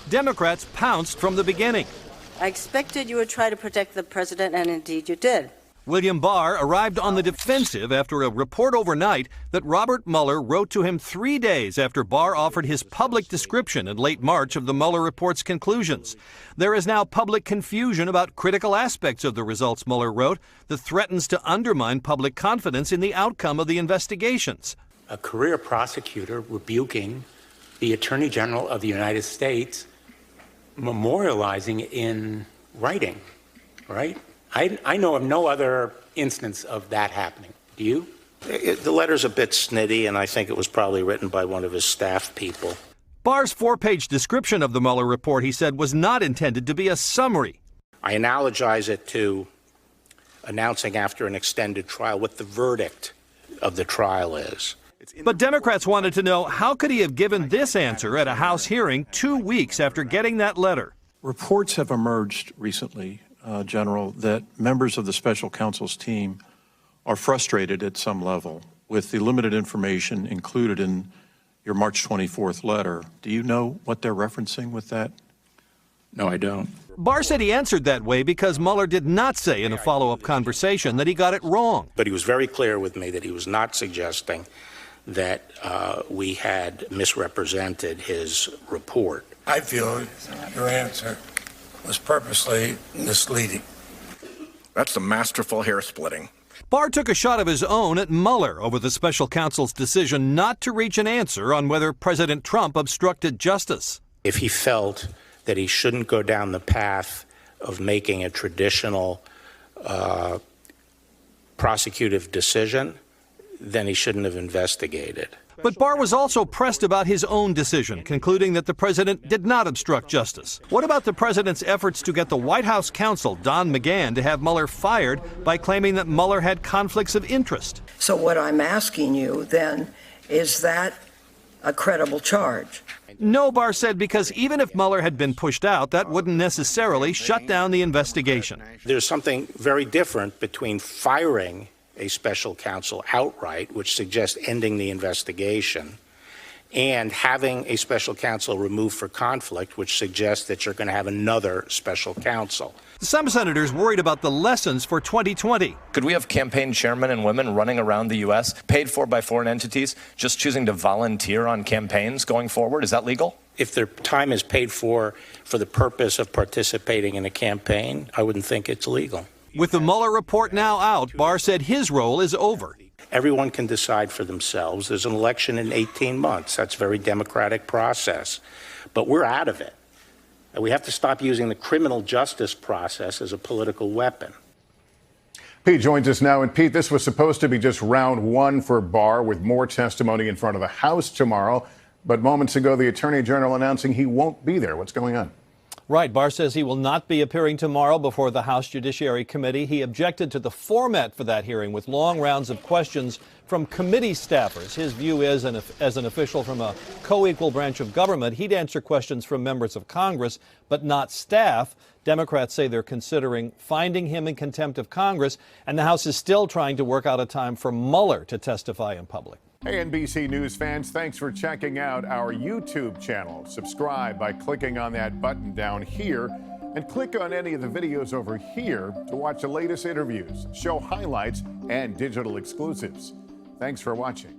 Democrats pounced from the beginning. I expected you would try to protect the president, and indeed you did. William Barr arrived on the defensive after a report overnight that Robert Mueller wrote to him 3 days after Barr offered his public description in late March of the Mueller report's conclusions. There is now public confusion about critical aspects of the results Mueller wrote that threatens to undermine public confidence in the outcome of the investigations. A career prosecutor rebuking the Attorney General of the United States, memorializing in writing, right? I know of no other instance of that happening. Do you? The letter's a bit snitty, and I think it was probably written by one of his staff people. Barr's 4-page description of the Mueller report, he said, was not intended to be a summary. I analogize it to announcing after an extended trial what the verdict of the trial is. But Democrats wanted to know, how could he have given this answer at a House hearing 2 weeks after getting that letter? Reports have emerged recently, General, that members of the special counsel's team are frustrated at some level with the limited information included in your March 24th letter. Do you know what they're referencing with that? No, I don't. Barr said he answered that way because Mueller did not say in a follow-up conversation that he got it wrong. But he was very clear with me that he was not suggesting that we had misrepresented his report. I feel your answer was purposely misleading. That's the masterful hair splitting. Barr took a shot of his own at Mueller over the special counsel's decision not to reach an answer on whether President Trump obstructed justice. If he felt that he shouldn't go down the path of making a traditional prosecutive decision, then he shouldn't have investigated. But Barr was also pressed about his own decision, concluding that the president did not obstruct justice. What about the president's efforts to get the White House counsel, Don McGahn, to have Mueller fired by claiming that Mueller had conflicts of interest? So what I'm asking you, then, is that a credible charge? No, Barr said, because even if Mueller had been pushed out, that wouldn't necessarily shut down the investigation. There's something very different between firing a special counsel outright, which suggests ending the investigation, and having a special counsel removed for conflict, which suggests that you're going to have another special counsel. Some senators worried about the lessons for 2020. Could we have campaign chairmen and women running around the U.S., paid for by foreign entities, just choosing to volunteer on campaigns going forward? Is that legal? If their time is paid for the purpose of participating in a campaign, I wouldn't think it's legal. With the Mueller report now out, Barr said his role is over. Everyone can decide for themselves. There's an election in 18 months. That's a very democratic process. But we're out of it. And we have to stop using the criminal justice process as a political weapon. Pete joins us now. And Pete, this was supposed to be just round one for Barr, with more testimony in front of the House tomorrow. But moments ago, the Attorney General announcing he won't be there. What's going on? Right. Barr says he will not be appearing tomorrow before the House Judiciary Committee. He objected to the format for that hearing, with long rounds of questions from committee staffers. His view is, as an official from a co-equal branch of government, he'd answer questions from members of Congress, but not staff. Democrats say they're considering finding him in contempt of Congress, and the House is still trying to work out a time for Mueller to testify in public. Hey, NBC News fans, thanks for checking out our YouTube channel. Subscribe by clicking on that button down here, and click on any of the videos over here to watch the latest interviews, show highlights, and digital exclusives. Thanks for watching.